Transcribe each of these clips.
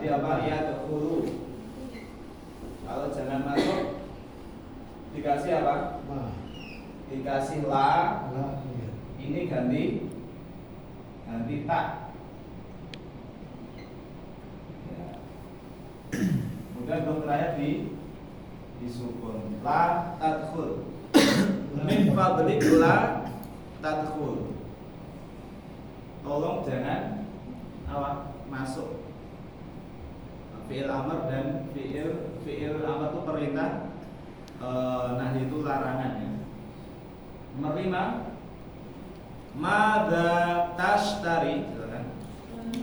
ganti apa? Yadkhulu. Kalau jangan masuk dikasih apa? Dikasih la. Iya. Ini ganti tak. Ya. Kemudian huruf terakhir disukun. La tadkhul. Min fadlik la tadkhul. Tolong jangan masuk. Fi'il amr dan fi'il amr itu perintah, nahi itu larangan ya. Nomor 5, madza tashtari, silakan.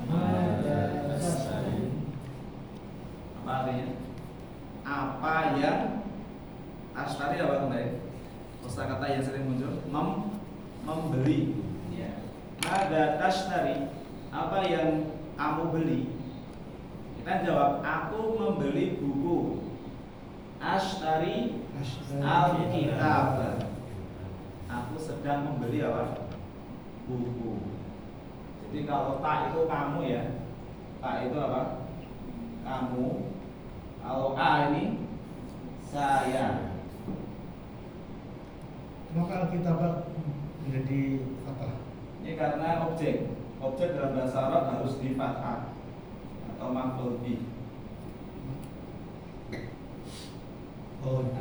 Madza tashtari. Apa artinya? Apa yang tashtari apa kembali? Kosakata yang sering muncul membeli. Ya. Madza tashtari, apa yang kamu beli? Kita jawab, aku membeli buku. Ashtari al-kitab. Aku sedang membeli apa? Buku. Jadi kalau tak itu kamu ya. Tak itu apa? Kamu. Kalau a ini saya. Kenapa Alkitab menjadi apa? Ini karena objek dalam bahasa Arab harus di fathah atau maf'ul bih.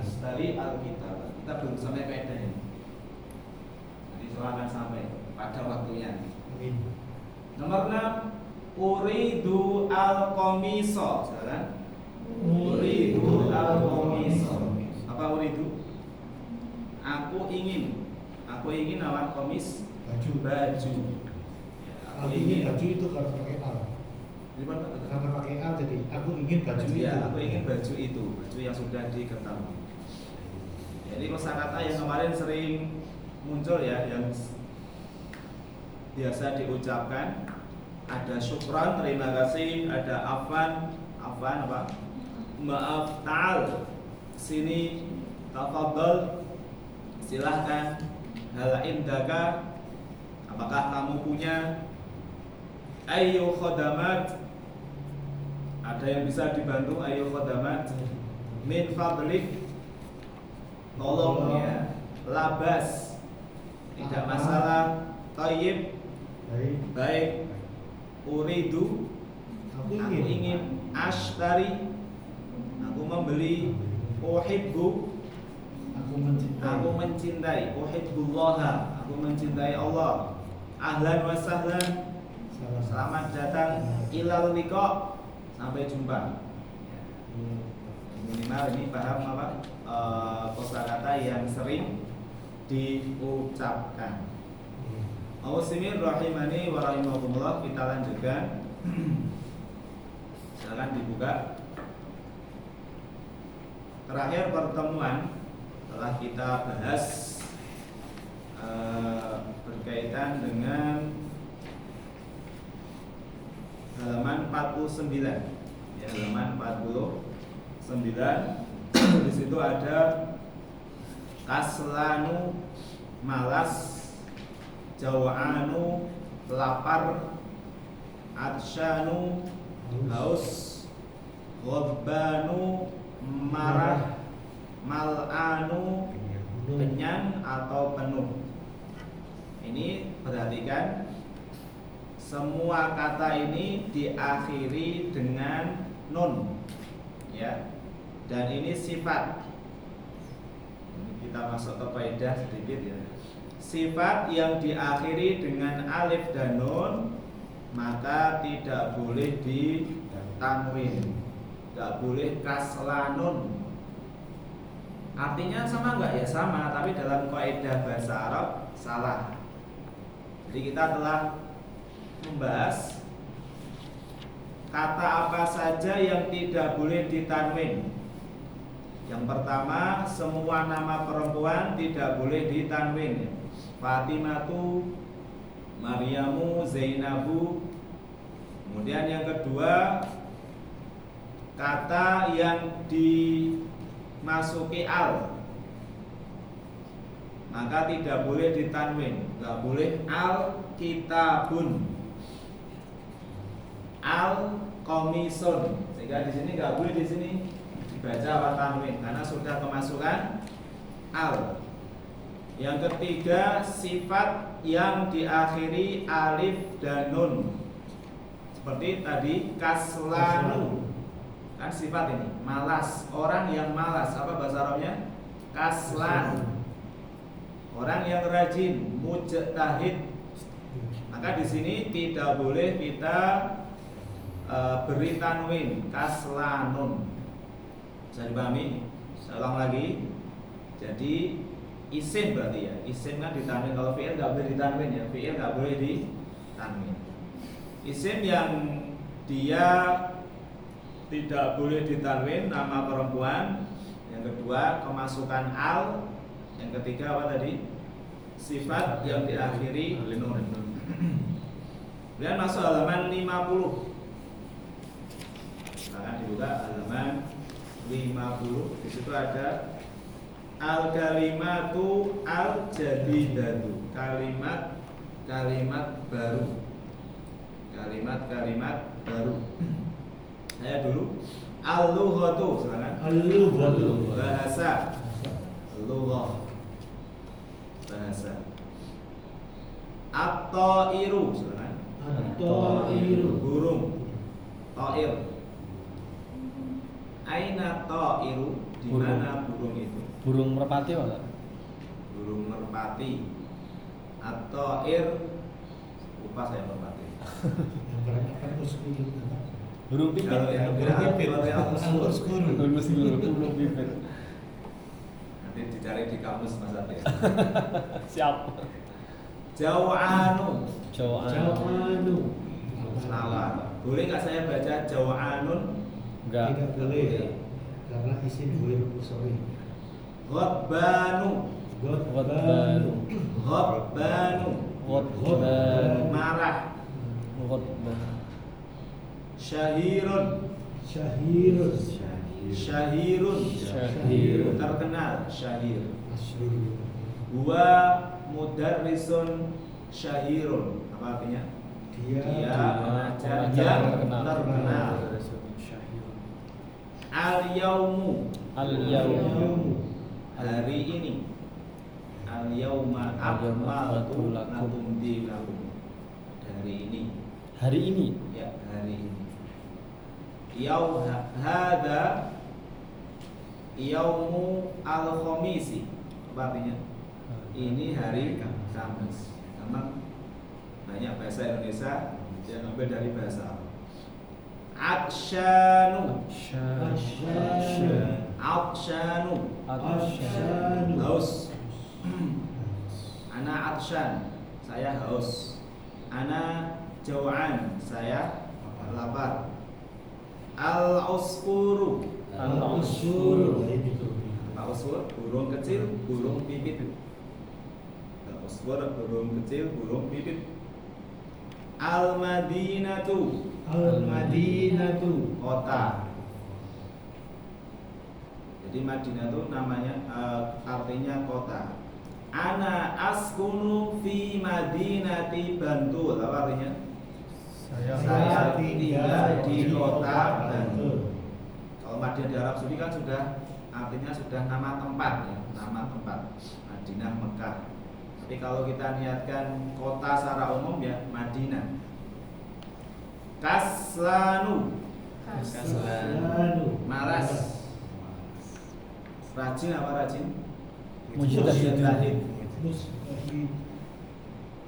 Ashtari al-kitab. Kita belum sampai kaidah ini. Nanti silakan sampai pada waktunya. Amin. Nomor 6, uridu al-qamiso. Silakan. Uridu al-qamiso. Apa uridu? Aku ingin apa? Komis baju. Ya, aku ingin baju itu kalau pakai al. Karena pakai al jadi aku ingin baju itu. Ya, aku ingin baju itu, baju yang sudah diketahui. Jadi kosakata yang kemarin sering muncul ya, yang biasa diucapkan, ada syukran, terima kasih, ada afan apa? Maaf, ta'al, sini, tafadhol, silahkan, hal indaka, apakah kamu punya, ayo khodamat, ada yang bisa dibantu, ayo khodamat, min fadlik, tolong ya, labas, tidak masalah, tayyib, baik, uridu, aku ingin, ashtari, aku membeli, uhibbu, aku mencintai, uhibbullaha, aku mencintai Allah, ahlan wa sahlan, selamat datang, ilal liqa, sampai jumpa. Minimal ini paham apa? Kosakata yang sering diucapkan. Muslimin rahimani wa rahimakumullah, kita lanjutkan. Silakan dibuka. Terakhir pertemuan telah kita bahas berkaitan dengan halaman 49. Ya, halaman 49. Di situ ada kaslanu, malas, jawa'anu, lapar, atsyanu, haus, ghadbanu, marah, mal'anu, kenyang atau penuh. Ini perhatikan, semua kata ini diakhiri dengan nun, ya. Dan ini sifat. Kita masuk ke kaidah sedikit ya. Sifat yang diakhiri dengan alif dan nun maka tidak boleh ditanwin, tidak boleh kaslanun. Artinya sama enggak ya? Sama, tapi dalam kaidah bahasa Arab salah. Jadi kita telah membahas kata apa saja yang tidak boleh ditanwin. Yang pertama, semua nama perempuan tidak boleh ditanwin. Fatimatu, Maryamu, Zainabu. Kemudian yang kedua, kata yang dimasuki al maka tidak boleh ditanwin. Tidak boleh al kitabun, al komisun. Sehingga di sini nggak boleh di sini dibaca apa tanwin karena sudah kemasukan al. Yang ketiga, sifat yang diakhiri alif dan nun. Seperti tadi kaslanu. Kan sifat ini, malas. Orang yang malas, apa bahasa Arabnya? Kaslan. Orang yang rajin, mujtahid. Maka di sini tidak boleh kita beri tanwin, kaslanun. Bisa dipahami? Saya ulang lagi. Jadi isim berarti ya. Isim kan ditanwin. Kalau fi'il nggak boleh ditanwin ya. Fi'il nggak boleh ditanwin. Isim yang dia tidak boleh ditanwin, nama perempuan. Yang kedua kemasukan al. Yang ketiga apa tadi? Sifat yang diakhiri nun. Kemudian masuk halaman 50. Silakan dibuka halaman 50. Di situ ada al-kalimatu al-jadidatu. Kalimat baru. Kalimat baru. Saya dulu al-lughatu, silakan. Al-lughatu. Bahasa. Lughah. Bahasa. At-ta'iru, silakan. At-ta'iru. Burung. Ta'ir. Aina ta'iru, di mana burung itu? Burung merpati apa? Burung merpati. At-ta'ir, lupa saya merpati. Yang berangkat uskuru. Burung pipit. Kalau yang Al-uskuru. Burung pipit. nanti dicari di kamus Mas Ade. Siap. Jaw'anu. Jawanu. Salah. Boleh nggak saya baca jaw'anun? Enggak. Tidak boleh. Karena isim boleh usuli. Ghabbanu. Ghadbanu. Ghabbanu. Ghadbanu. Marah. Ghadbanu. Syahirun. Syahirun. Syahirun. Syahirun. Terkenal. Syahir. Masyhur. Huwa mudarrisun syahirun. Apa artinya? Dia pengajar yang terkenal. Al-yaumu. Al-yaumu. Hari ini. Al-yauma akmaltu lakum dinakum. Hari ini. Hari ini. Ya, hari ini. Hada yaumu al-khamisi. Apa artinya? Ini hari Kamis. Memang banyak bahasa Indonesia yang ambil dari bahasa Arab. Atsyanu. Atsyanu. Haus. Ana atsyan. Saya haus. Ana jau'an. Saya lapar. Al-usfuru. Al-uskuru. Al-usfur, burung kecil, burung pipit. Al-usfur, burung kecil, burung pipit. Al-madinatu. Al-madinatu. Kota. Jadi Madinah itu namanya artinya kota. Ana askunu fi madinati Bantul. Apa artinya? Saya tinggal di kota Bantul. Kalau Madinah di Arab Saudi kan sudah artinya sudah nama tempat ya, nama tempat. Madinah, Mekah. Tapi kalau kita niatkan kota secara umum ya Madinah. Kaslanu. Malas. Rajin apa rajin? Mujtahid.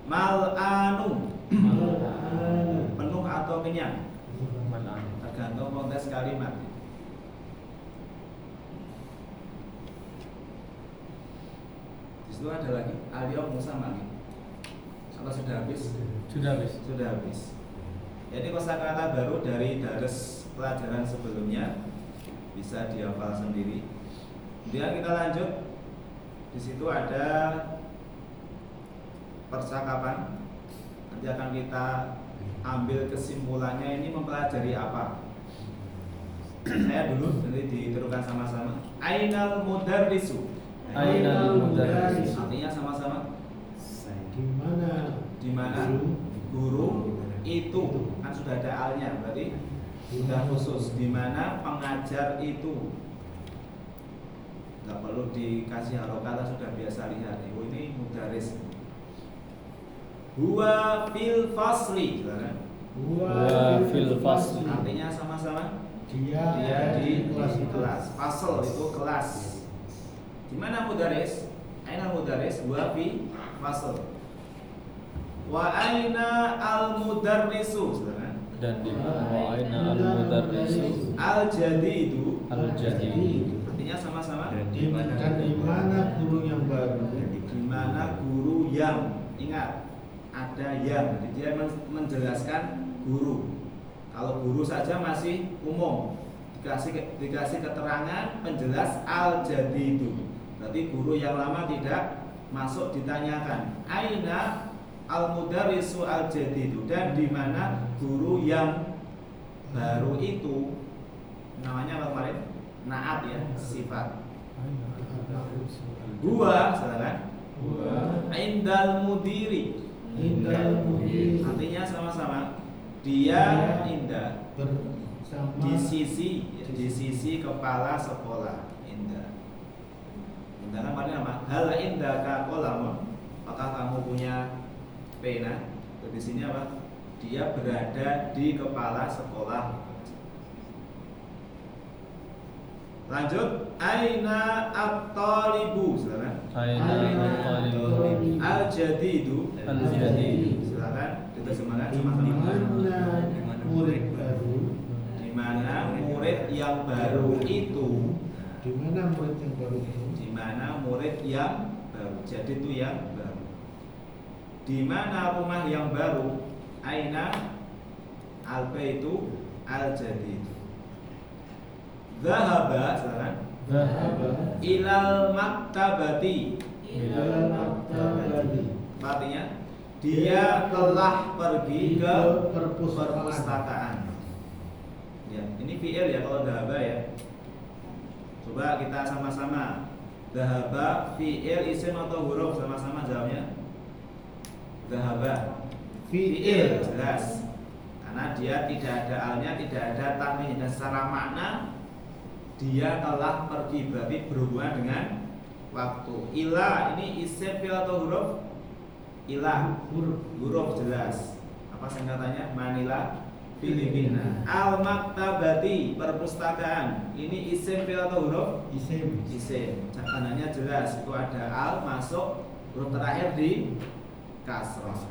Mal'anu. Al-anu. Penuh atau kenyang? Mal'an. Tergantung konteks kalimat. Di situ ada lagi al-yaum musamani. Kalau sudah habis? Sudah habis. Sudah habis. Jadi kosakata baru dari dares pelajaran sebelumnya bisa dihafal sendiri. Kemudian kita lanjut. Di situ ada percakapan. Nanti akan kita ambil kesimpulannya ini mempelajari apa. Saya dulu nanti diteruskan sama-sama. Ainal mudarrisu. Ainal mudarris. Artinya sama-sama. Di mana? Di mana guru itu kan sudah ada alnya, berarti Sudah khusus, di mana pengajar itu nggak perlu dikasih harokat, sudah biasa lihat. Oh, ini mudaris. Huwa fil fasli, Huwa fil fasli. artinya sama-sama. Dia Di kelas kelas. Fasl itu kelas. Di mana mudaris? Aina mudaris? Huwa fi fasl. Wa aina al mudarrisu, Dan di mana aina al-mudarrisu al-jadidu. al-jadid. Artinya sama-sama. Dan di mana guru yang baru? Di mana guru yang, ingat ada yang, jadi dia menjelaskan guru. Kalau guru saja masih umum, dikasih keterangan penjelas al-jadidu. Berarti guru yang lama tidak masuk, ditanyakan aina al-mudarrisu al-jadidu, dan di mana guru yang baru itu. Namanya apa kemarin? Naat ya, sifat. Huwa, silakan. Indal mudiri. Artinya sama-sama. Dia indah bersama di sisi kepala sekolah. Indah. Indah namanya apa? Hal indah ka qalamun. Apakah kamu punya pena? Di sini apa? Dia berada di kepala sekolah. Lanjut, aina at-talibu, silakan. Aina al-talibu Al-jadidu. al-jadid. Silakan diterjemahkan di sama-sama. mana murid baru? Di mana murid yang baru itu? Di mana murid yang baru itu? Di mana murid yang baru? Jadi itu yang baru. Di mana rumah yang baru? Aina al-baitu al-jadid. Zahaba, silakan. Dhahaba Ilal maktabati. Dalam maktabati. Artinya dia telah pergi ke perpustakaan. perpustakaan. Ya, ini fi'il ya kalau dhahaba ya. Coba kita sama-sama. Dhahaba fi'il isim atau huruf, sama-sama jawabnya. Dhahaba fi'il, jelas. Karena dia tidak ada alnya, tidak ada tanwin, dan secara makna dia telah pergi, berarti berhubungan dengan waktu. Ila ini isim fi'il atau huruf? Ila huruf, jelas. Apa singkatannya? Manila, Filipina. Al maktabati, perpustakaan. Ini isim fi'il atau huruf? Isim. Isim. Catanannya jelas, itu ada al masuk, huruf terakhir di kasroh.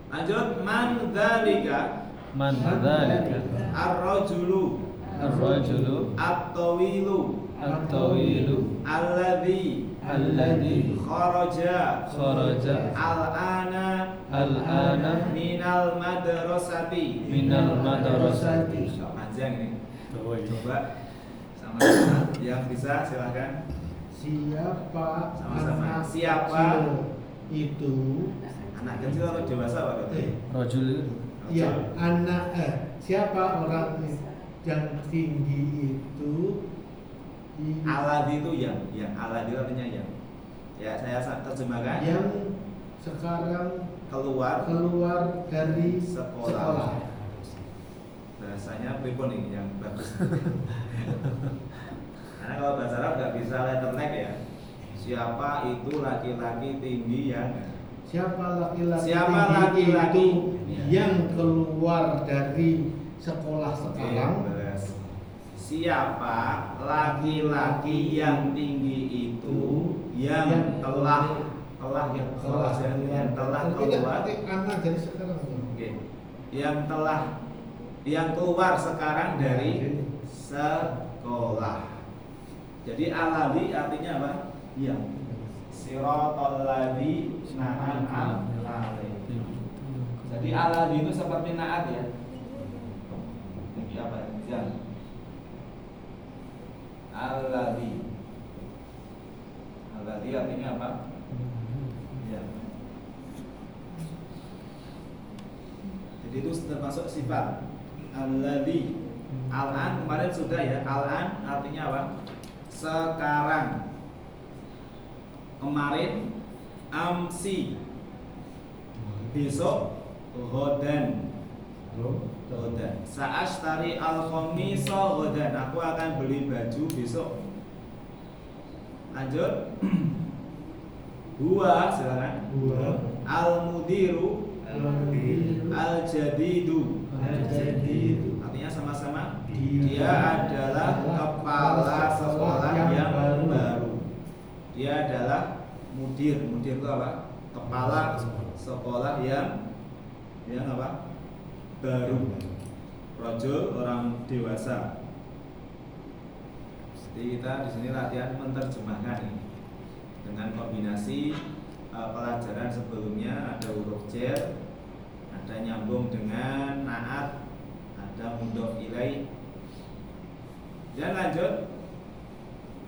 Lanjut, man dzalika. Man dzalika Ar-rajulu ar-rajulu at-tawilu at-tawilu alladzi alladzi kharaja kharaja al-ana al-ana minal madrasati. minal madrasati. Panjang ini. Coba sama-sama yang bisa silahkan. Siapa Sama-sama. anak Siapa? kecil itu? Anak kecil atau dewasa Pak? Rajul Ya, siapa orang yang tinggi itu? Aladi itu yang aladi artinya yang. Ya, saya terjemahkan. Yang sekarang Keluar dari sekolah. Bahasanya pripun ini yang bagus. Karena kalau bahasa Arab nggak bisa letterneck ya. Siapa itu laki-laki tinggi yang. Siapa laki-laki Siapa tinggi laki-laki? itu yang keluar dari sekolah sekarang? Beres. Siapa laki-laki yang tinggi itu yang telah Yang telah keluar. anak dari sekarang. Oke. Yang keluar sekarang dari sekolah. Jadi aladi artinya apa? Yang. Siratal ladzi na'am alaihi. Jadi aladi itu seperti naat ya. Ini apa ya? Yang. Aladi artinya apa? Ya. Jadi itu termasuk sifat. Alladzi. Al-an kemarin sudah ya. Al-an artinya apa? Sekarang. Kemarin. Amsi. Besok. Ghodan. Ghadan. Sa'ashtari al-qamisa ghadan. Aku akan beli baju besok. Lanjut. Huwa, silakan. Huwa Al-mudiru al-mudiru al-jadidu. al-jadidu. Artinya sama-sama. Dia Dia adalah kepala sekolah yang baru. Dia adalah mudir. Mudir itu apa? Kepala sekolah yang apa? Baru. Rajul, orang dewasa. Jadi kita di sini latihan menerjemahkan ini dengan kombinasi pelajaran sebelumnya, ada huruf jar, ada nyambung dengan naat, ada mudhof ilaih. Dan lanjut.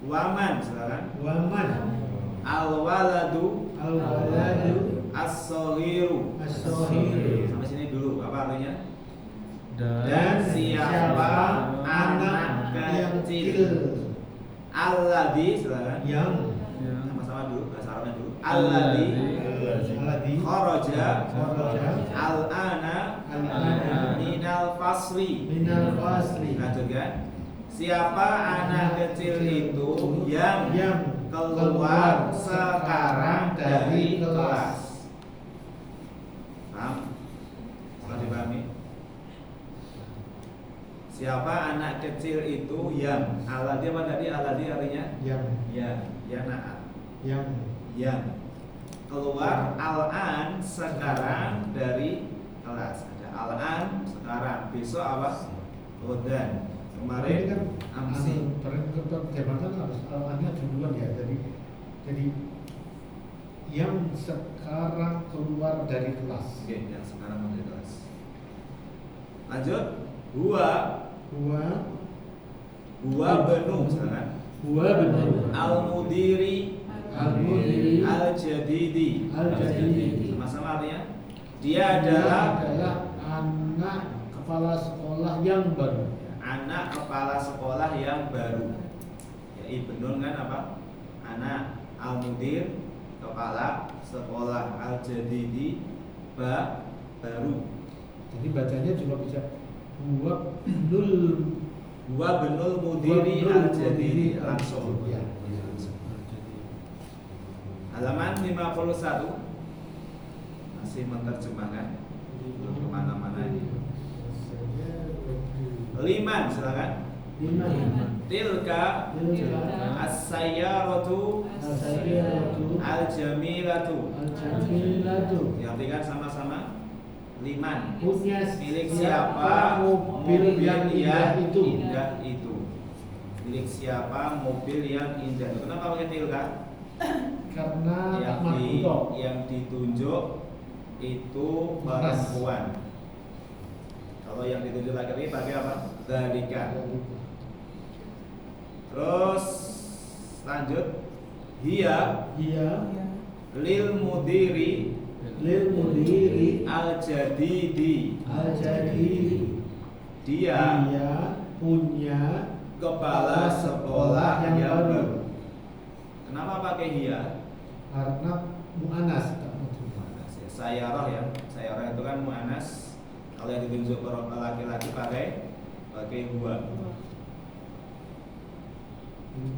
Waman, silakan. Waman Al-waladu al-waladu as-saghiru. as-saghiru. Sampai sini dulu, apa artinya? Dan Dan siapa anak kecil? Alladhi, silakan. yang Sama-sama dulu, bahasa Arabnya dulu. Alladhi alladhi kharaja kharaja al-ana al-ana minal fasli. minal fasli. Lanjutkan. Siapa anak kecil itu yang keluar sekarang dari kelas? Paham? Setelah dipahami. Siapa anak kecil itu yang alladhi apa tadi? Alladhi artinya ya naat. Yang keluar al-an sekarang dari kelas. Ada al-an sekarang. Besok apa? Ghadan. Kemarin kan amsi. Terjemahkan harus al-annya duluan ya. Jadi yang sekarang keluar dari kelas. Oke, yang sekarang dari kelas. Lanjut. Huwa benu, misalkan. Huwa benar. Al-mudiri Al-mudiri al-jadidi. al-jadidi. Sama-sama artinya dia adalah anak kepala sekolah yang baru. anak kepala sekolah yang baru. Ya, ibnun kan apa? Anak, al-mudir kepala sekolah, al-jadidi baru. Jadi bacanya juga bisa huwa benul mudiri al-jadidi langsung. Ya. Halaman 51 masih menerjemahkan kemana-mana ini. Liman, silakan. Tilka as-sayyaratu al-jamilatu. Diartikan sama-sama. Liman, Punya milik siapa mobil yang indah itu. Milik siapa mobil yang indah itu. Kenapa pakai tilka? Karena yang ditunjuk itu perempuan. Kalau yang ditunjuk laki-laki pakai apa? Dzalika. Terus lanjut. Hiya lil mudiri al-jadidi. Dia punya kepala sekolah yang baru. Kenapa pakai hiya? Karena mu'anas. Sayyarah ya. Sayyarah itu kan mu'anas. Kalau yang ditunjuk laki-laki pakai huwa.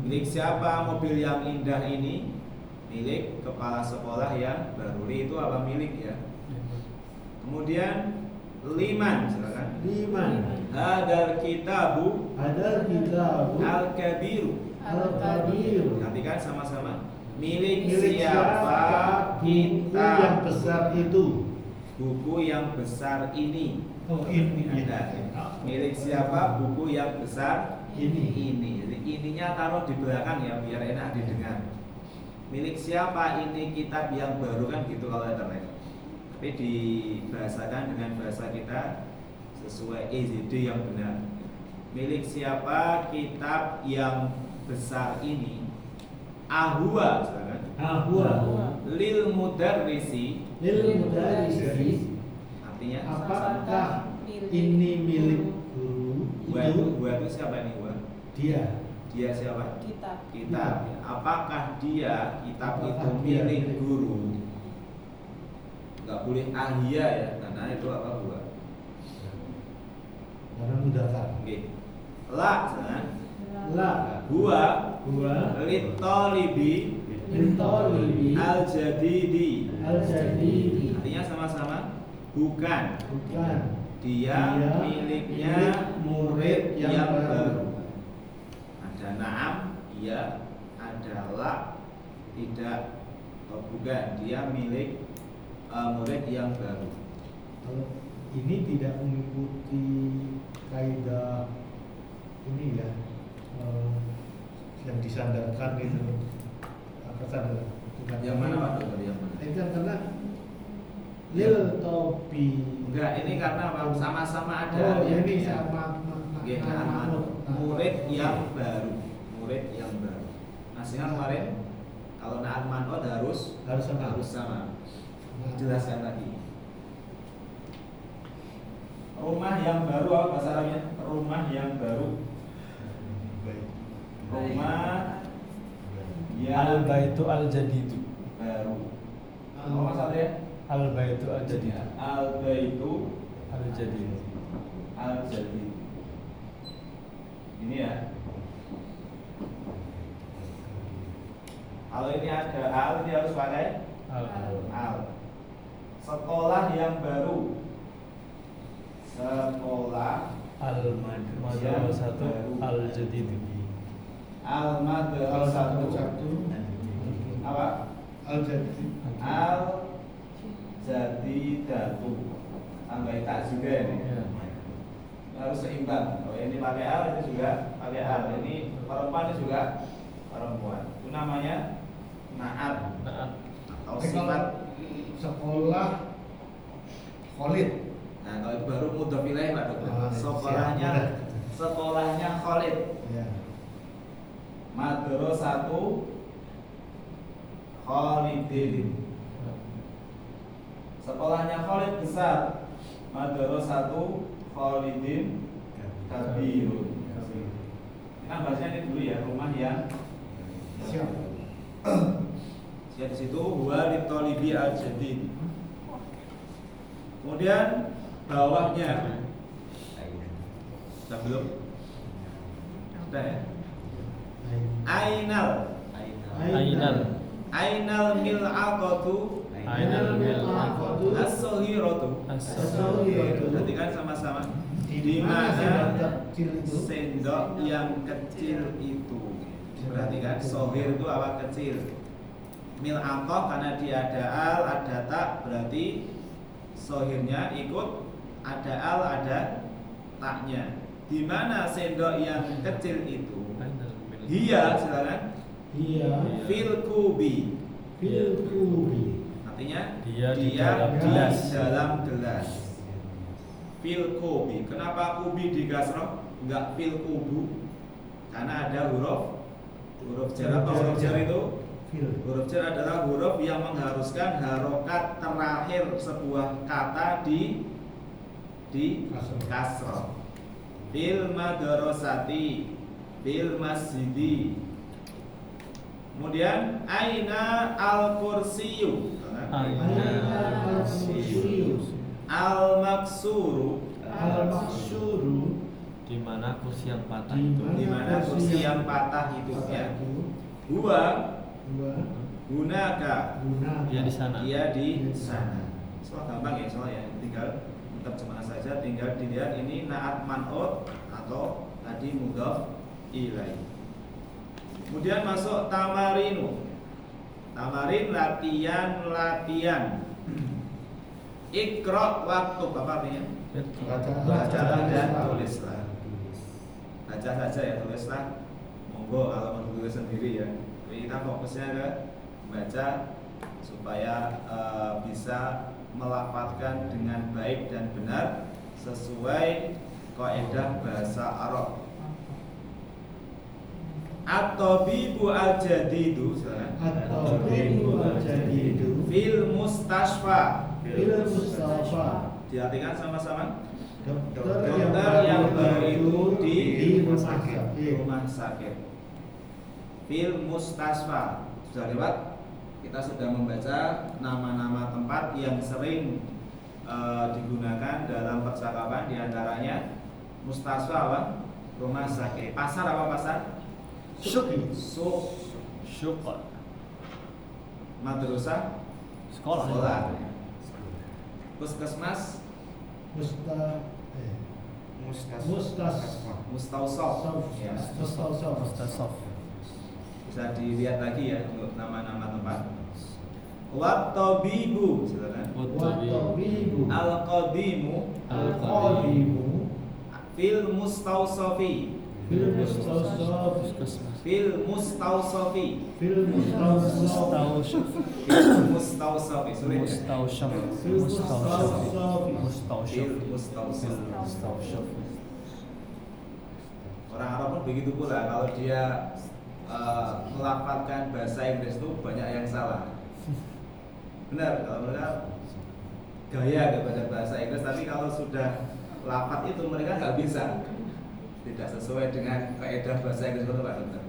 Milik siapa mobil yang indah ini? Milik kepala sekolah yang baru. Itu apa milik ya? Kemudian liman, silakan. Hadal kitabu al-kabiru. Nantikan sama-sama. Milik siapa kitab yang besar itu? Buku yang besar ini. Ini. Milik siapa buku yang besar Ini. Jadi ininya taruh di belakang ya biar enak didengar. Milik siapa ini kitab yang baru kan gitu kalau internet. Tapi dibahasakan dengan bahasa kita sesuai EZD yang benar. Milik siapa kitab yang besar ini? Ahwa, silakan. Lil mudarrisi. Artinya Apakah ini milik guru? Gua itu siapa nih gua? Dia siapa? Kitab. Apakah dia kitab itu milik guru? Enggak boleh ahia ya, karena itu apa gua? Karena mudzakkar. Oke. La jangan. La Huwa huwa litolibi litolibi al-jadidi. al-jadidi. Artinya sama-sama bukan. Bukan Dia miliknya murid yang baru. Ada na'am, iya. Ada la, tidak atau bukan. Dia milik murid yang baru. Kalau ini tidak mengikuti kaidah ini ya, yang disandarkan itu apa sandar? Yang mana Pak Dokter? Yang mana? Itu kan karena lil topi. Enggak, ini karena apa? Sama-sama ada. Oh, ya ini Ya. sama Oke, murid yang baru. Murid yang baru. Nah, sehingga kemarin kalau na'at man'ud harus sama. Nah, Jelaskan lagi. Rumah yang baru apa bahasa Arabnya? Rumah yang baru. baik. Rumah yang Al-baitu al-jadidu. baru. Apa maksudnya? Al-baitu al-jadidu. Al-baitu Al-jadidu. al-jadid. Ini ya. Kalau ini ada al, ini harus pakai al. Sekolah yang baru. Sekolah Al-madrasatu al-jadidu. Al-madrasatu apa? Al-jadid. Al-jadidatu. Tambah tak juga ini. Ya. Harus seimbang. Kalau ini pakai al, ini juga pakai al. Ini perempuan, ini juga perempuan. Itu namanya na'at Na'at. atau sifat. Sekolah Khalid. Nah, kalau itu baru mudhof ilaih Pak Dokter. Ah, Sekolahnya siap. sekolahnya Khalid. Ya. Madrasatu Khalidin. Sekolahnya Khalid besar. Madrasatu Khalidin kabirun. Kita bahasnya ini dulu ya, rumah yang Siap. ya di situ huwa litolibi al-jadid. Kemudian bawahnya sudah belum? Sudah ya? Ainal Ainal mil'aqatu Ainal mil'aqatu as-saghiratu. as-saghiratu. Perhatikan sama-sama. Di mana Sendok yang kecil itu. Perhatikan, sohir itu apa? Kecil. Mil'aqah karena dia ada al, ada tak, berarti sohirnya ikut ada al, ada taknya. Di mana sendok yang kecil itu? Hiya, silakan. Iya. Fil kubi. Filkubi. Artinya Dia di dalam gelas. dalam gelas. Fil kubi. Kenapa kubi di kasroh? Enggak fil kubu. Karena ada huruf jar atau huruf jar itu. Huruf jar adalah huruf yang mengharuskan harokat terakhir sebuah kata di kasroh. Fil madrasati, fil masjidi. Kemudian aina al-kursiyu. Al-maksuru. Al-maksuru. Di mana kursi yang patah Di itu? Di mana kursi yang patah itu ya. Huwa hunaka. Dia di sana. Dia di sana. Soal gampang ya, soal ya. Tinggal terjemah saja, tinggal dilihat ini na'at man'ud atau tadi mudhaf ilaih. Kemudian masuk tamarinu. Tamarin latihan. Iqra waktu apa artinya? Bacalah dan tulislah. Baca saja ya, tulislah. Monggo kalau mau tulis sendiri ya. Tapi kita fokusnya ke baca supaya bisa melafalkan dengan baik dan benar sesuai kaidah bahasa Arab. At-tabibu al-jadidu fil mustasfa. Diartikan sama-sama. Dokter yang baru itu di rumah sakit. Fil mustasfa. Sudah lewat. Kita sudah membaca nama-nama tempat yang sering digunakan dalam percakapan, diantaranya Mustasfa apa? Rumah sakit. Pasar apa pasar? Suki. Suq. Syuq. Madrasah. Sekolah. Sekolah. Puskesmas. Mustausaf. Ya. Mustasaf. Bisa dilihat lagi ya untuk nama-nama tempat. Wat tabibu, silakan. Watabibu. Al-qadimu Al-qadimu. fil mustausafi. Fil mustawsaf. Puskesmas. Fil mustausafi. Fil mustawsaf. Fil mustausafi. Sulit ya? Mustausyaf. Fil mustawsaf. Mustausyaf. Fil mustausafi. Mustausyaf. Orang Arab pun begitu pula kalau dia melafalkan bahasa Inggris itu banyak yang salah. Benar, kalau mereka gaya kepada bahasa Inggris, tapi kalau sudah lafaz itu mereka nggak bisa, tidak sesuai dengan kaidah bahasa Inggris, betul Pak Dokter?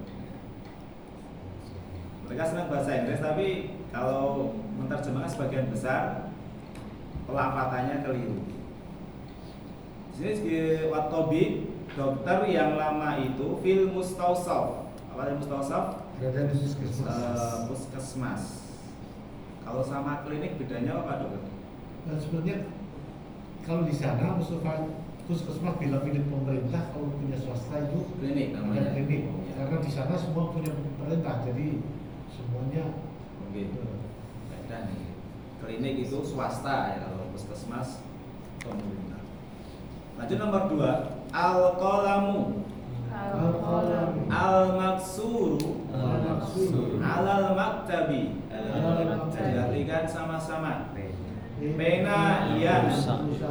Mereka senang bahasa Inggris, tapi kalau menerjemahkan sebagian besar pelafatannya keliru. Di sini segi watobi, dokter yang lama itu fil mustausaf. Apa itu mustausaf? Berada di puskesmas. Puskesmas. Kalau sama klinik bedanya apa dokter? Dan sebenarnya kalau di sana puskesmas bila milik pemerintah, kalau punya swasta itu Klinik namanya. ada klinik. Ya. Karena di sana semua punya pemerintah, jadi semuanya Oke. Beda nih. Klinik itu swasta ya, kalau puskesmas pemerintah. Lanjut nomor 2, al-qalamu Al-qalam. al-maksuru Al-maksuru. alal maktabi. Alal maktabi. Diartikan sama-sama. Pena yang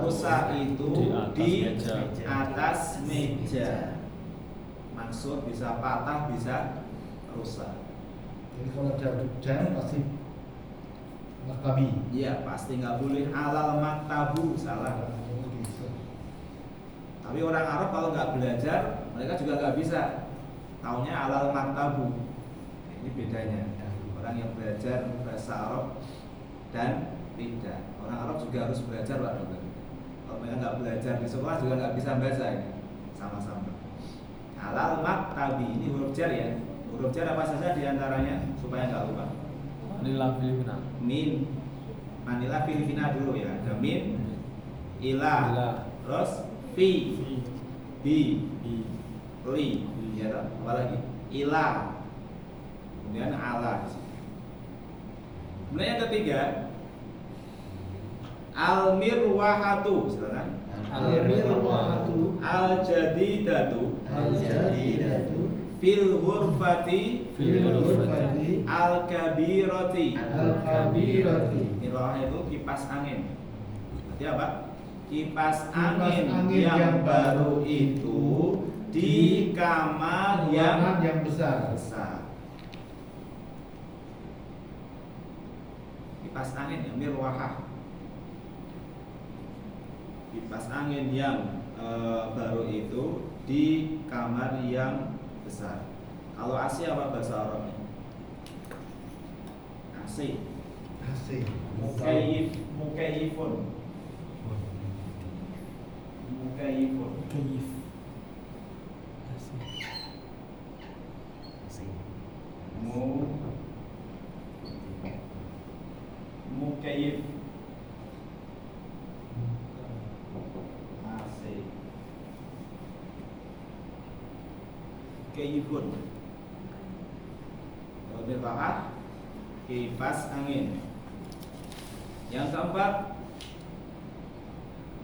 rusak itu di atas meja. Maksud bisa patah, bisa rusak. Jadi kalau ada hujan pasti maktabi. Iya, pasti nggak boleh alal maktabu, salah. Tapi orang Arab kalau nggak belajar, mereka juga nggak bisa. Taunya alal maktabu. Ini bedanya. Orang yang belajar bahasa Arab dan tidak. Orang Arab juga harus belajar Pak Dokter. Kalau mereka nggak belajar di sekolah juga nggak bisa baca ini. Sama-sama. Alal maktabi, ini huruf jar ya. Huruf jar apa saja diantaranya supaya nggak lupa. Manila Filipina. Min, Manila Filipina dulu ya. Ada min, ila, terus fi, bi, li, ya toh? Apa lagi? Ila, kemudian ala. Kemudian yang ketiga, al-mirwahatu, silakan. Al-mirwahatu. Al-jadidatu, Al-jadidatu. fil ghurfati, Fil ghurfati. al-kabirati. Al-kabirati. Mirwah itu kipas angin. Berarti apa? Kipas Kipas angin angin yang yang baru baru itu di kamar Ruangan yang yang besar. besar. Kipas angin yang mirwahah. Kipas angin yang baru itu di kamar yang besar. Kalau AC apa bahasa Arabnya? AC. Asik. Mukayyifun. Mukayyifun. Kayif. Mukayyif. Asik. Mukayyifun. Kalau berbahas kipas angin. Yang keempat,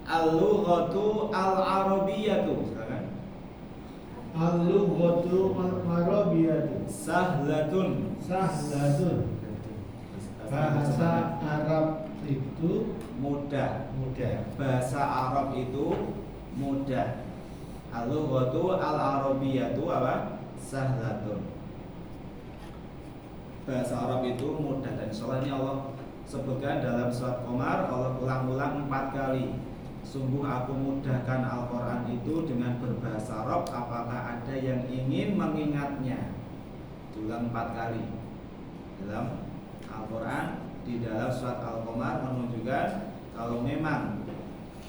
al-lughatu al-arabiyatu. Silakan. Al-lughatu al-arabiyatu. Sahlatun. Sahlatun. Bahasa Arab itu Mudah. mudah. Bahasa Arab itu mudah. Al-lughatu al-arabiyatu apa? Sahlatun. Bahasa Arab itu mudah, dan insyaallah ini Allah sebutkan dalam surat Qamar. Allah ulang-ulang 4 kali. Sungguh aku mudahkan Al-Quran itu dengan berbahasa Arab. Apakah ada yang ingin mengingatnya? Diulang 4 kali dalam Al-Quran. Di dalam surat Al-Qamar menunjukkan kalau memang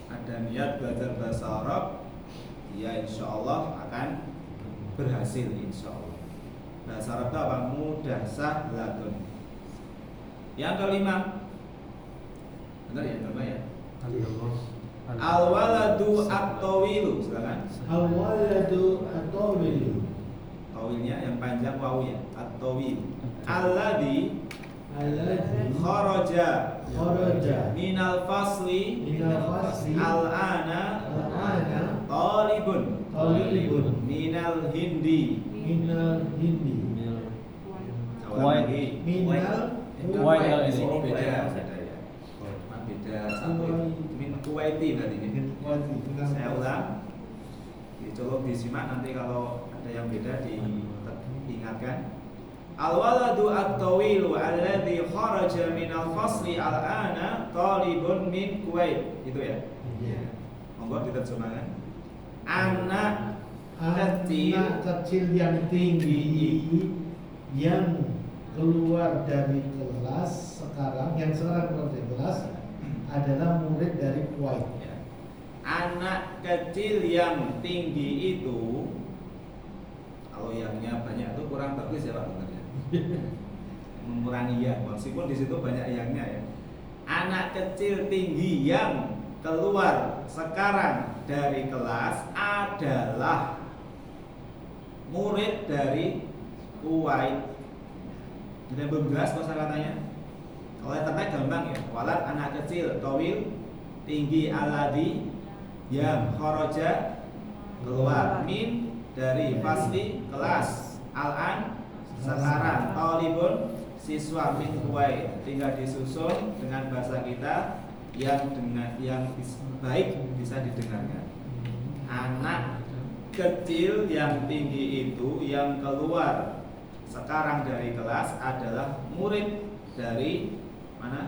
ada niat belajar bahasa Arab, ya insya Allah akan berhasil insya Allah. Bahasa Arab itu apa? Mudah sahlatun. Yang kelima, benar ya, coba ya. Al-waladu at-tawilu, silakan. Al-waladu at-tawilu. Tawilnya yang panjang wawunya, at-tawil. Alladhi kharaja minal fasli al-ana talibun minal hindi. Kuwait. Kuwait ini. oh, beda ya. Cuma beda satu. Min Kuwaiti berarti ini. Saya ulang. Dicoba disimak nanti kalau ada yang beda diingatkan. Al-waladu at-tawilu alladhi kharaja minal fasli al-ana talibun min Kuwait. Itu ya. Monggo diterjemahkan. Anak kecil yang tinggi yang keluar dari kelas sekarang keluar dari kelas adalah murid dari Kuwait. Ya. Anak kecil yang tinggi itu, kalau yangnya banyak itu kurang bagus ya Pak Dokter. Mengurangi yang, meskipun di situ banyak yangnya ya. Anak kecil tinggi yang keluar sekarang dari kelas adalah murid dari Kuwait. Jadi belum jelas kosakatanya. Kalau yang terkait gampang ya. Walad anak kecil, tawil tinggi, aladi yang kharaja keluar, min dari fasli kelas, al-an sekarang, talibun siswa min Kuwait. Tinggal disusun dengan bahasa kita yang baik bisa didengarkan. Anak kecil yang tinggi itu yang keluar sekarang dari kelas adalah murid dari mana?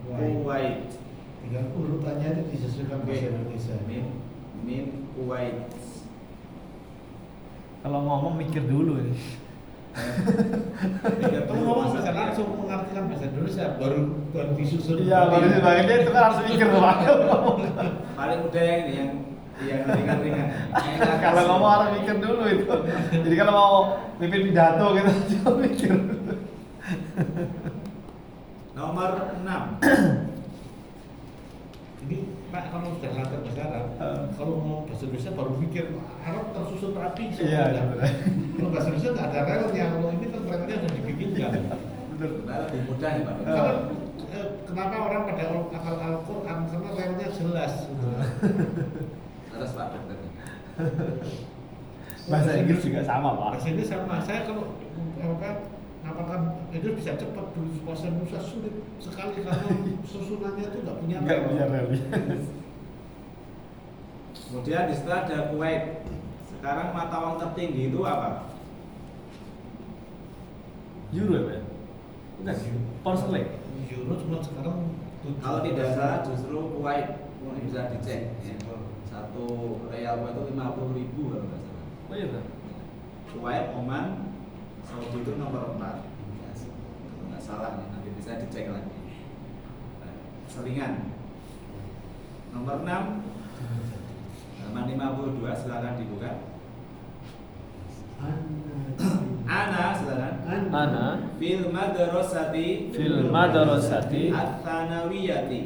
Kuwait. Tinggal urutannya itu disesuaikan bahasa Indonesia. Min Kuwait. Kalau ngomong mikir dulu ini. Kamu ngomong bisa langsung mengartikan bahasa Indonesia baru disusun. Iya, baru sebagainya itu kan harus mikir Pak. Paling mudah yang ringan-ringan. Kalau ngomong harus mikir dulu itu. Jadi kalau mau mimpin pidato gitu coba mikir. Nomor 6. Ini Pak kalau sudah lancar bahasa Arab, kalau mau bahasa Indonesia baru mikir Arab tersusun rapi. Iya. Kalau bahasa Indonesia nggak ada relnya, kalau ini kan relnya sudah dibikinkan. Betul. Lebih mudah nih Pak. Karena kenapa orang pada akal Al-Quran karena relnya jelas. Terus Pak Dokter. Bahasa Inggris juga sama Pak. Bahasa Inggris sama. Saya kalau ngapalkan itu bisa cepat, bahasa Indonesia sulit sekali karena susunannya itu nggak punya rel. Kemudian di situ ada Kuwait. Sekarang mata uang tertinggi itu apa? Euro ya Pak? Bukan, pound sterling. Euro cuma sekarang Kalau tidak salah justru Kuwait bisa dicek. Ya. Satu real itu 50.000 kalau nggak salah. Oh iya Pak? Kuwait, Oman, Saudi itu nomor 4. Ya, kalau nggak salah nih, nanti bisa dicek lagi. Nah, selingan. Nomor 6, halaman 52, silakan dibuka. Ana, silakan. Ana Fil madrasati at-tsanawiyati.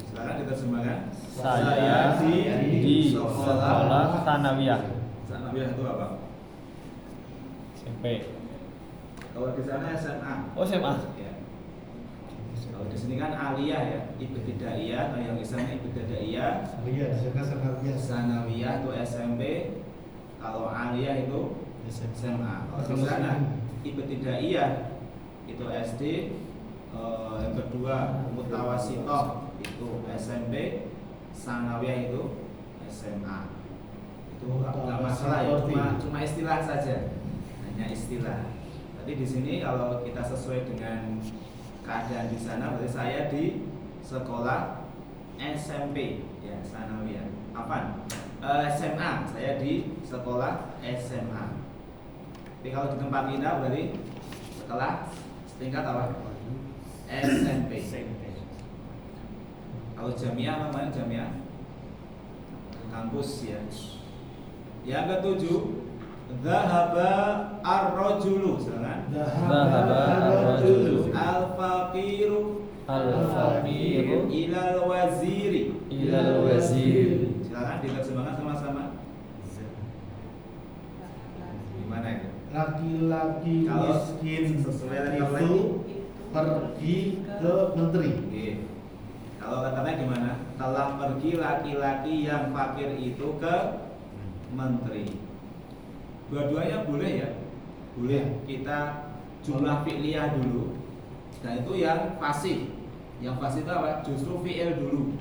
Silakan diterjemahkan. Saya di sekolah Tsanawiyah. Tsanawiyah itu apa? SMP. Kalau di sana SMA. Oh SMA. Ya. Kalau di sini kan aliyah ya, ibtidaiyah, nah yang di sana ibtidaiyah. Iya, di sana sangat biasa. Tsanawiyah itu SMP. Kalau aliyah itu SMA. Kalau di sana ibtidaiyah itu SD. Yang kedua mutawasithah itu SMP. Tsanawiyah itu SMA. Itu nggak masalah ya, cuma istilah saja, hanya istilah. Tadi di sini kalau kita sesuai dengan keadaan di sana, berarti saya di sekolah SMP ya, Tsanawiyah. Apa? SMA, saya di sekolah SMA. Tapi kalau di tempat kita berarti sekolah setingkat apa? SMP. Kalau jamiah apa namanya jamiah? kampus ya. Yang ketujuh, dhahaba ar-rajulu, silakan. Dhahaba ar-rajulu Al-faqiru al-faqiru ilal waziri. ilal wazir. Silakan diterjemahkan sama-sama. Gimana itu? Laki-laki Kalau miskin sesuai dengan itu pergi ke menteri. Oke. Kalau katanya gimana? Telah pergi laki-laki yang fakir itu ke menteri. Dua-duanya boleh ya. Boleh kita jumlah fi'liyah dulu. Dan itu yang fasih. Yang fasih itu apa? Justru fi'il dulu.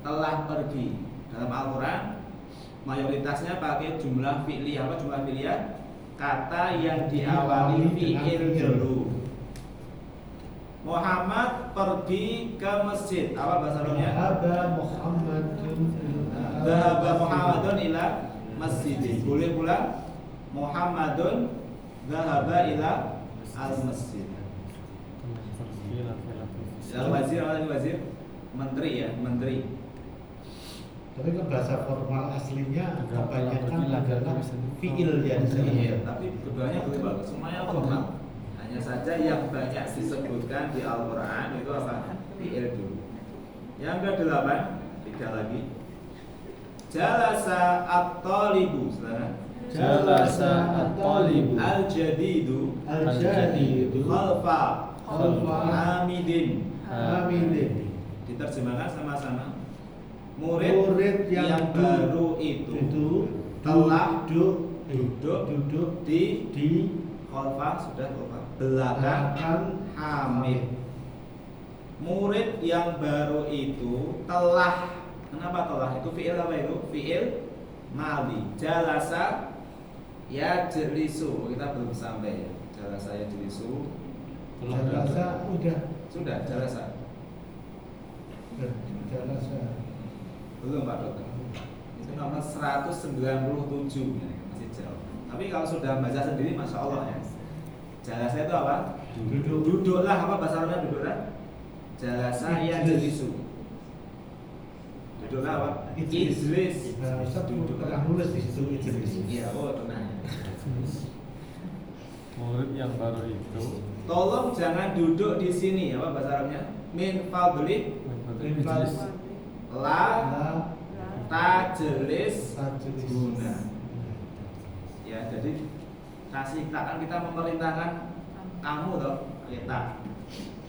Telah pergi. Dalam Al-Qur'an mayoritasnya pakai jumlah fi'liyah. Apa jumlah fi'liyah? Kata yang diawali fi'il dulu. Muhammad pergi ke masjid. Apa bahasa Arabnya? Dhahaba Muhammadun ila masjid. Boleh pula Muhammadun dhahaba ila al-masjid. Al-wazir, al-wazir menteri ya, menteri. Tapi kan bahasa formal aslinya kebanyakan adalah fiil ya di sini ya. Tapi keduanya boleh bagus, semuanya formal. Hanya saja yang banyak disebutkan di Al-Quran itu apa? Fi'il dulu. Yang ke-8, 3 lagi. Jalasa at-talibu, silakan. Jalasa at-talibu Al-jadidu Al-jadidu khalfa khalfa hamidin. hamidin. Diterjemahkan sama-sama. Murid yang du- baru itu telah duduk di khalfa, sudah khalfa, belakang hamid. Murid yang baru itu telah, kenapa telah? Itu fi'il apa itu? Fi'il madhi. Jalasa yajlisu. Kita belum sampai ya. Jalasa yajlisu. Jalasa udah. Sudah jalasa. Jalasa. Belum Pak Dokter. Itu nomor 197 ya, masih jauh. Tapi kalau sudah baca sendiri, masya Allah ya. Jalasa itu apa? Duduklah, apa bahasa Arabnya duduklah? Jalasa yajlisu. Duduklah apa? Ijlis. Nah, Ustaz pernah nulis di situ ijlis. Iya, oh tenang. murid yang baru itu Tolong jangan duduk di sini, apa bahasa Arabnya? Min fadlik Ijlis. la tajlis Tajlis. guna. Ya, jadi kasih tak kan kita memerintahkan kamu toh, kita.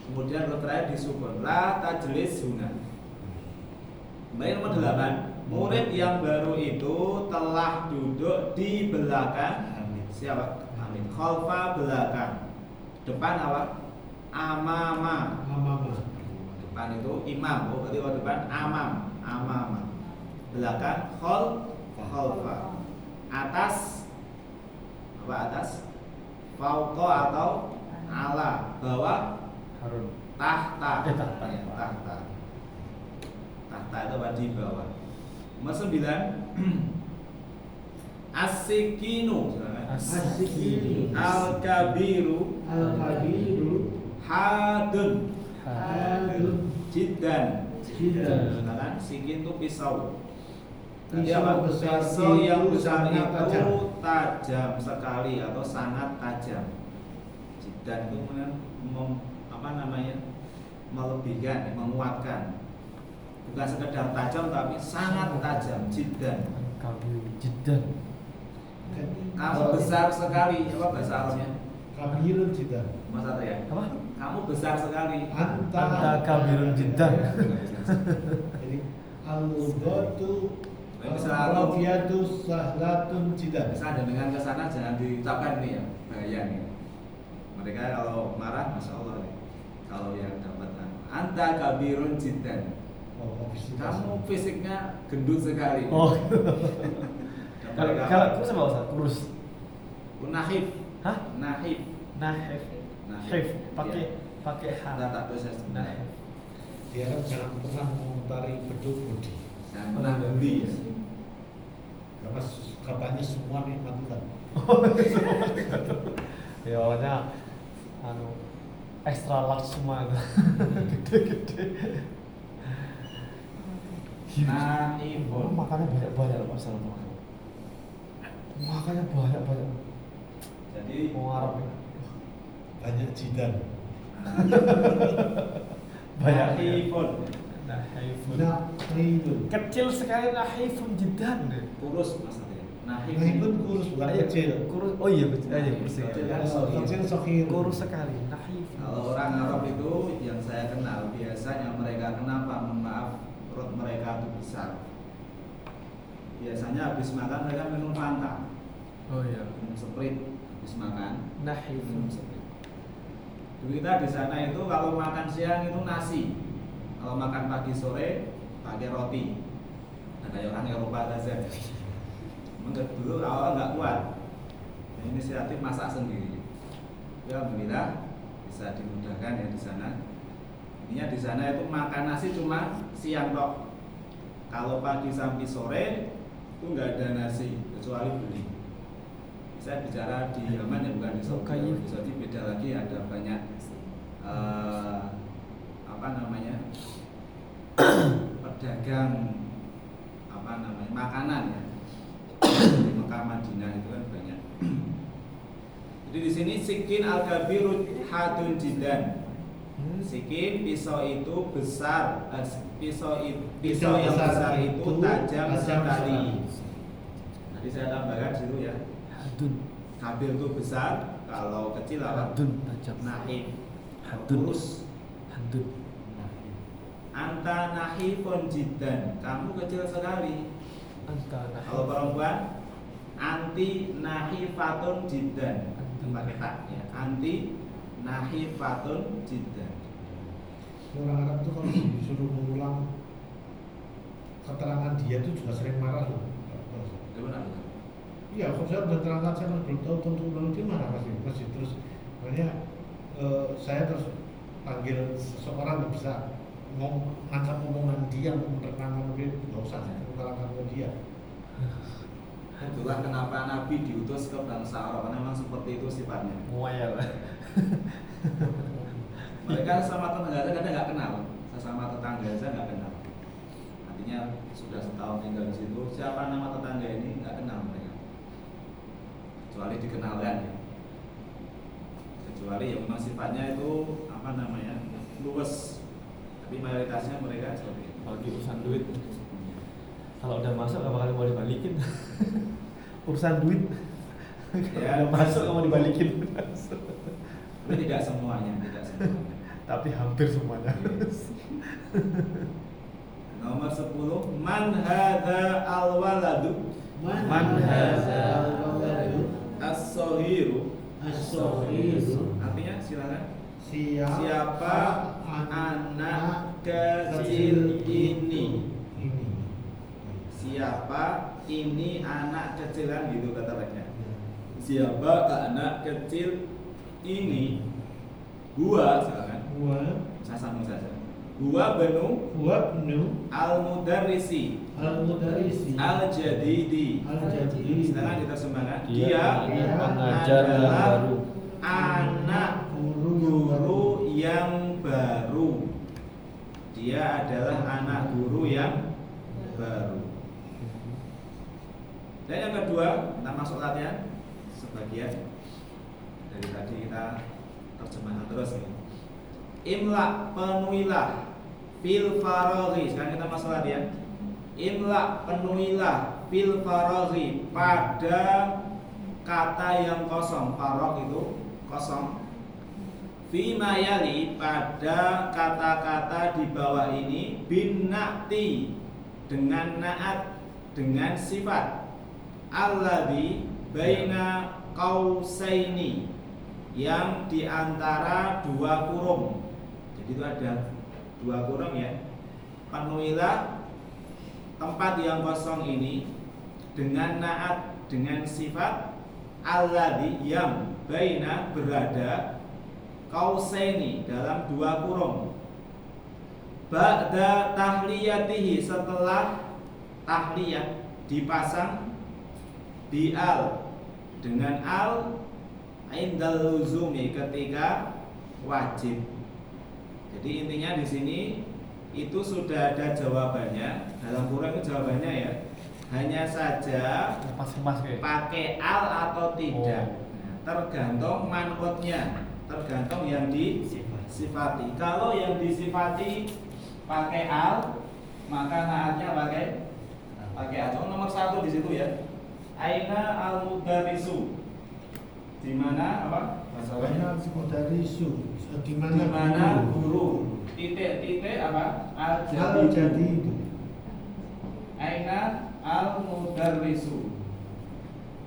Kemudian huruf terakhir disukun la tajlis guna. Baik, nomor 8. Murid yang baru itu telah duduk di belakang siapa? Amin. Khalfa belakang. Depan apa? Amama. Amama. Depan itu imam, berarti kalau depan amama. Belakang khalfa. Atas apa atas? Fauqa atau ala. Bawah Harun. tahta. Tahta. Ya, tahta. Tahta itu apa di bawah. Nomor 9. As-sikinu. As-sikinu. Al-kabiru Al-kabiru hadun hadun jiddan. jiddan. Kan sikin itu pisau. Pisau Jadi apa? besar Pisau yang itu besar sangat itu tajam. tajam sekali atau sangat tajam. Jiddan itu apa namanya? Melebihkan, menguatkan. Bukan sekedar tajam tapi sangat tajam, jiddan. Kabir jiddan. Kamu besar sekali, apa bahasa Arabnya? Kabirun jiddan. Mas Satria. Apa? Kamu besar sekali. Anta kabirun jiddan. Jadi al-udhatu Misalnya al-rafiyatu sahlatun jiddan. Misalnya dengan kesana jangan diucapkan nih ya, bahaya nih. Mereka kalau marah, masya Allah nih. Kalau yang dapat anta kabirun jiddan. Oh, Kamu fisiknya gendut sekali. Oh. Dan mereka Kalau kurus apa Ustaz? Kurus. nahif. Hah? Nahif. Nahif. Nahif. Hif. Pakai Iya. pakai Kita ha. tak bisa sebenarnya. Nahif. Dia kan jangan pernah mengomentari bentuk budi. Jangan pernah beli ya. Karena katanya semua nikmat Tuhan. Ya pokoknya anu extra large semua itu. Gede-gede. Naifun. Makannya banyak-banyak loh Pak Salam. Makannya banyak-banyak. Jadi Mau Arab ya. Banyak jidan. Banyak. Naifun. Nahifun. Nah, itu. Kecil sekali nahifun jiddan. Kurus maksudnya. Nah, itu kurus bukan Ayo, kecil. Kurus. Oh iya betul. Ayo kurus. Kecil. Ya. Kecil sohir. Kurus sekali. Nahifun. Kalau orang Arab itu yang saya kenal biasanya mereka kenapa mohon maaf perut mereka itu besar. Biasanya habis makan mereka minum Fanta, Oh iya. minum Sprite habis makan. Minum Nahifun. Sprite. Dulu kita di sana itu kalau makan siang itu nasi, kalau makan pagi sore pakai roti. Nah, kayak orang Eropa saja. Mungkin dulu awal nggak kuat, inisiatif masak sendiri. Ya alhamdulillah bisa dimudahkan ya di sana. Intinya di sana itu makan nasi cuma siang tok. Kalau pagi sampai sore itu nggak ada nasi kecuali beli. Saya bicara di Yaman ya bukan di Saudi. Kayu. Di Saudi beda lagi, ada banyak apa namanya pedagang apa namanya makanan ya di Mekah Madinah itu kan banyak. Jadi di sini sikin al-kabirut hadun jidan. Sikin pisau itu besar, pisau yang besar itu tajam sekali. Nanti saya tambahkan situ ya. Hadun. Kabir itu besar, kalau kecil apa? Hadun tajam. Naif. Hadun. Lurus. Hadun. Anta nahifun jiddan. Kamu kecil sekali. Anta Kalau perempuan, anti nahifatun jiddan. Pakai tak ya. Anti nahifatun jiddan. Orang Arab itu kalau disuruh mengulang keterangan dia itu juga sering marah loh. Gimana? Iya, kalau saya udah terangkat saya belum tahu tentu ulang itu marah masih terus. Makanya saya terus panggil seseorang yang bisa mau ngangkat omongan dia untuk menerangkan dia, nggak usah mengalahkan dia. Itulah kenapa Nabi diutus ke bangsa Arab, karena memang seperti itu sifatnya. Muayal. Mereka sama tetangga saya kadang nggak kenal, sesama tetangga saya nggak kenal. Artinya sudah setahun tinggal di situ, siapa nama tetangga ini nggak kenal mereka, kecuali dikenalkan. Kecuali yang memang sifatnya itu apa namanya luwes, tapi mayoritasnya mereka seperti itu. Apalagi urusan duit. Kalau udah masuk gak bakal mau dibalikin. Urusan duit. Ya, Udah masuk gak mau dibalikin. Tapi tidak semuanya, tidak semuanya. Tapi hampir semuanya. Nomor 10, man hadza al-waladu Man hadza al-waladu as-saghiru. as-saghiru. Artinya silakan. Siapa anak kecil ini? Ini. Siapa ini anak kecilan gitu kata mereka. Siapa anak kecil ini? Gua silakan. Gua Saya sambung saja. Gua benu nu al-mudarrisi al-mudarrisi al-jadidi. al-jadidi. Silakan diterjemahkan. Dia Dia pengajar yang adalah baru. anak guru yang baru. Dia adalah anak guru yang baru. Dan yang kedua, kita masuk latihan sebagian dari tadi kita terjemahkan terus nih. Imla, penuhilah fil faraghi. Sekarang kita masuk latihan. Imla, penuhilah fil faraghi pada kata yang kosong. Faragh itu kosong. Fima yali, pada kata-kata di bawah ini, bin na'ti, dengan naat, dengan sifat, alladhi baina qausaini, yang diantara dua kurung. Jadi itu ada dua kurung ya. Penuhilah tempat yang kosong ini dengan naat, dengan sifat, alladhi, yang baina, berada, qausaini, dalam dua kurung. Ba'da tahliyatihi, setelah tahliyah, dipasang di al, dengan al, indal luzumi, ketika wajib. Jadi intinya di sini itu sudah ada jawabannya, dalam kurung itu jawabannya ya. Hanya saja Pas-pas kayak. pakai al atau tidak. Nah, tergantung manutnya, tergantung yang disifati. Kalau yang disifati pakai al, maka naatnya pakai al. Contoh nomor 1 di situ ya. Aina al mudarrisu. Di mana apa? Banyak dari su. Di Di mana mana guru? Titik-titik apa? Al Al jadi. jadi itu. Aina al mudarrisu.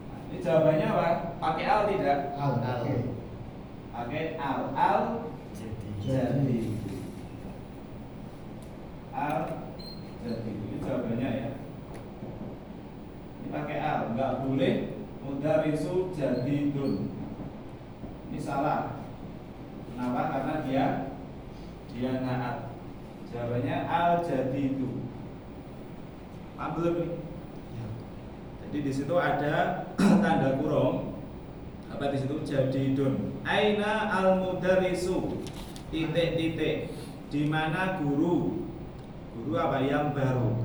Nah, ini jawabannya apa? Pakai al tidak? Al. Oke. Pakai al. Al jadi. Al jadi. Ini jawabannya ya. Ini pakai al, nggak boleh mudarrisu jadidun. Ini salah. Kenapa? Karena dia naat. Jawabannya al jadidu. Paham belum nih? Ya. Jadi di situ ada tanda kurung. Apa di situ? Jadidun. Aina al mudarrisu. Titik-titik. Di mana guru? Guru apa yang baru?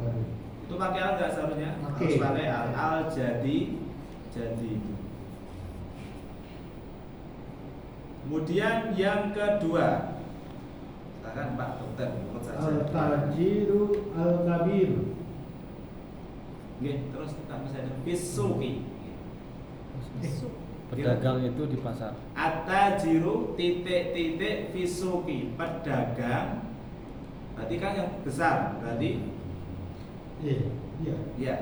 Itu pakai al nggak seharusnya? Pakai. Harus pakai al. Al jadi. Kemudian yang kedua, silakan Pak Dokter, ikut saja. Al-tajiru al-kabir. Oke, terus kita bisa ada fisuki. Pedagang itu di pasar. At-tajiru titik-titik fisuki, pedagang. Berarti kan yang besar, berarti Iya. ya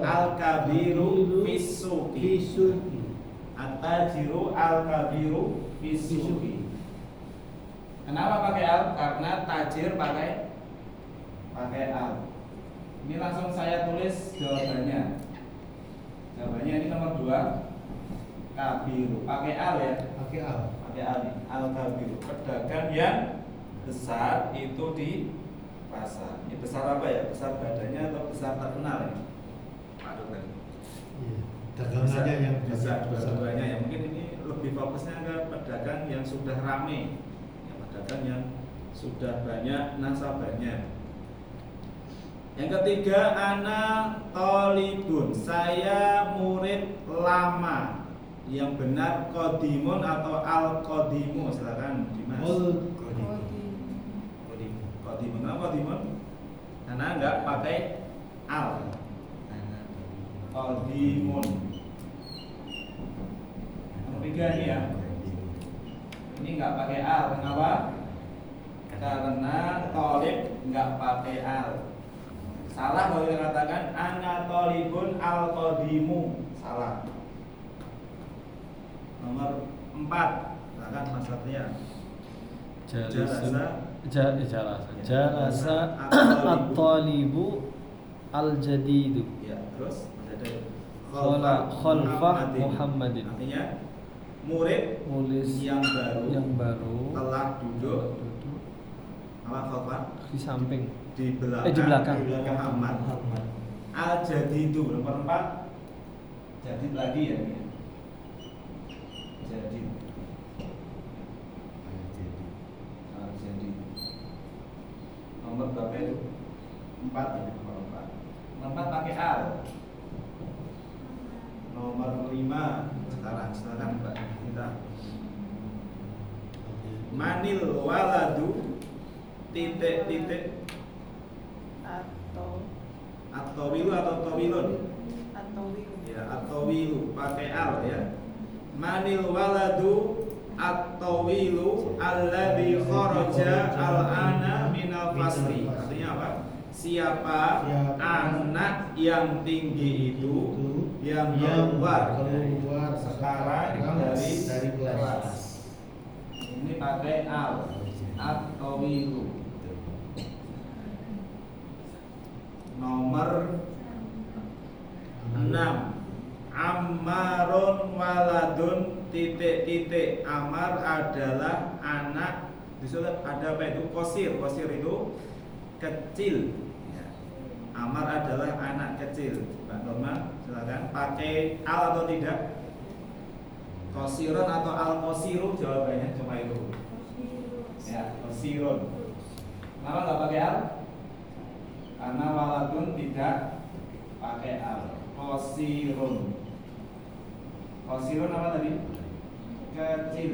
al-kabiru fisuki. Fisuki. At-tajiru al-kabiru fisuki. Kenapa pakai al? Karena tajir pakai al. Ini langsung saya tulis jawabannya. Jawabannya ini nomor 2. Kabiru. Pakai al ya. Pakai al. Pakai al nih. Al-kabiru. Pedagang yang besar itu di pasar. Ini besar apa ya? Besar badannya atau besar terkenal ya? Pak Dokter. Iya. Dagangannya yang besar dua-duanya ya. Mungkin ini lebih fokusnya ke pedagang yang sudah rame, ya, pedagang yang sudah banyak nasabahnya. Yang ketiga, ana tolibun, saya murid lama. Yang benar qadimun atau al qadimu, silakan Dimas. Qadimun apa qadimun? Karena enggak pakai al. Qadimun. Nomor 3 ini ya. Ini enggak pakai al. Kenapa? Karena tolib enggak pakai al. Salah kalau kita katakan ana tolibun al qadimu. Salah. Nomor 4. Silakan Mas Satria. Jalasa at-talibu al-jadidu. Ya, terus ada Khalfa Muhammadin. Artinya murid yang baru telah duduk apa khalfa di samping, di belakang, di belakang. Muhammad. Al-jadidu nomor 4. Jadid lagi ya. Jadid. Al-jadid. Nomor berapa itu? 4 ya, nomor 4. Nomor 4 pakai al. Nomor 5 sekarang Mbak kita. Manil waladu titik-titik atau wilu atau tawilun. Ya, atau wilu pakai al ya. Manil waladu at-tawilu alladhi kharaja al-ana minal fasli. Artinya apa? Siapa anak yang tinggi itu yang keluar sekarang dari kelas. Ini pakai al at-tawilu. Nomor 6. Ammarun waladun titik-titik. Amar adalah anak. Disitu ada apa itu? Qosir. Qosir itu kecil. Ya. Amar adalah anak kecil. Pak Norma, silakan. Pakai al atau tidak? Qosirun atau al qosiru? Jawabannya cuma itu. Ya, qosirun. Kenapa nggak pakai al? Karena waladun tidak pakai al. Qasirun. Qasirun apa tadi? Kecil.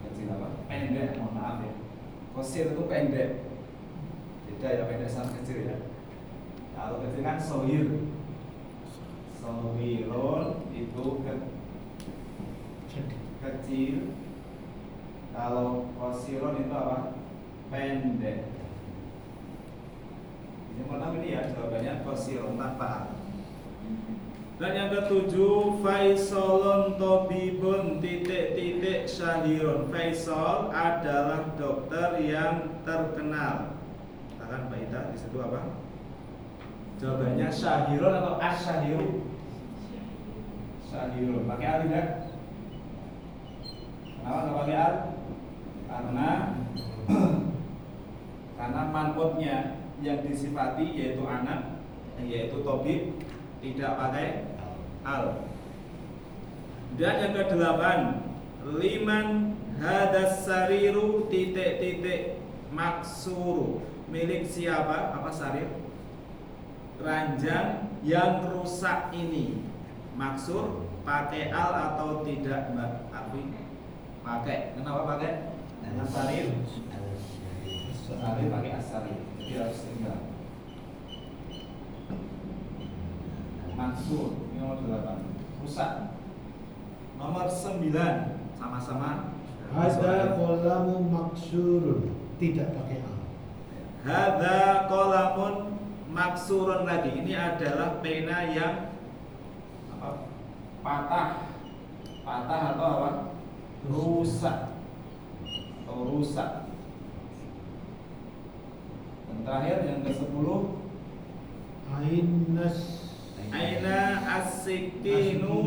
Kecil apa? Pendek. Mohon maaf ya. Qasir itu pendek. Beda ya, pendek sama kecil ya. Kalau kecil kan sohir. Sohirun itu kecil. Kalau qasirun itu apa? Pendek. Yang pertama ini ya, jawabannya qasirun tanpa al. Dan yang ketujuh, Faisalun Tobibun titik-titik syahirun. Faisal adalah dokter yang terkenal. Katakan Mbak Ita, disitu apa? Jawabannya syahirun atau asyahiru? Syahirun. Pakai al tidak? Kenapa nggak pakai al? Karena manpotnya yang disifati yaitu anak, yaitu tobib, tidak pakai al. Dan yang kedelapan, liman hadas sariru titik-titik maksuru. Milik siapa? Apa sarir? Ranjang yang rusak ini. Maksur pakai al atau tidak, Mbak Arfi? Pakai. Kenapa pakai? As-sarir. Sarir pakai as-sarir. Jadi harus tinggal. Maksur, ini nomor 8. Rusak. Nomor 9 sama-sama. Ada kolamu maksurun, tidak pakai al. Hadza qalamun maksurun lagi. Ini adalah pena yang apa? Patah. Patah atau apa? Rusak. Atau rusak. Dan terakhir yang ke-10, Aina as-sikinu,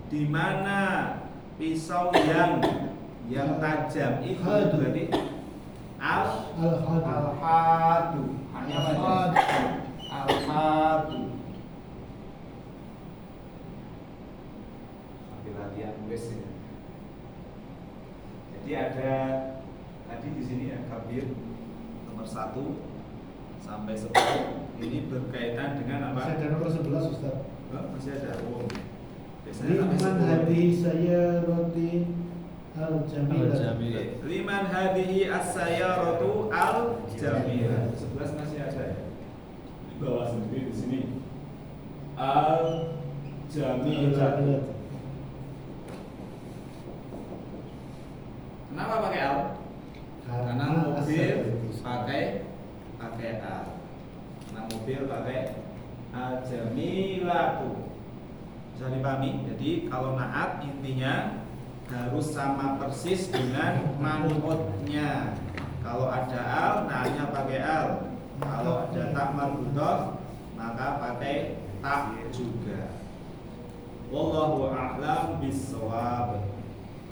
di mana pisau yang tajam itu berarti al-hadu. Hanya baca al-hadu. Sambil latihan nulis ya. Jadi ada tadi di sini ya, kabir nomor 1 sampai 10. Ini berkaitan dengan apa? Masih ada nomor 11 Ustaz. Masih ada. Oh. Biasanya sampai Liman 10. hadhihi sayyarati al-jamilah. Liman hadhihi as-sayyaratu al-jamilah. 11 masih ada ya. Di bawah sendiri di sini. Al-jamilah. Kenapa pakai al? Karena mobil pakai al. Karena mobil pakai al-jamilatu. Bisa dipahami? Jadi kalau naat intinya harus sama persis dengan manutnya. Kalau ada al, naatnya pakai al. Kalau ada tak marbutah, maka pakai tak juga. Wallahu a'lam bishawab.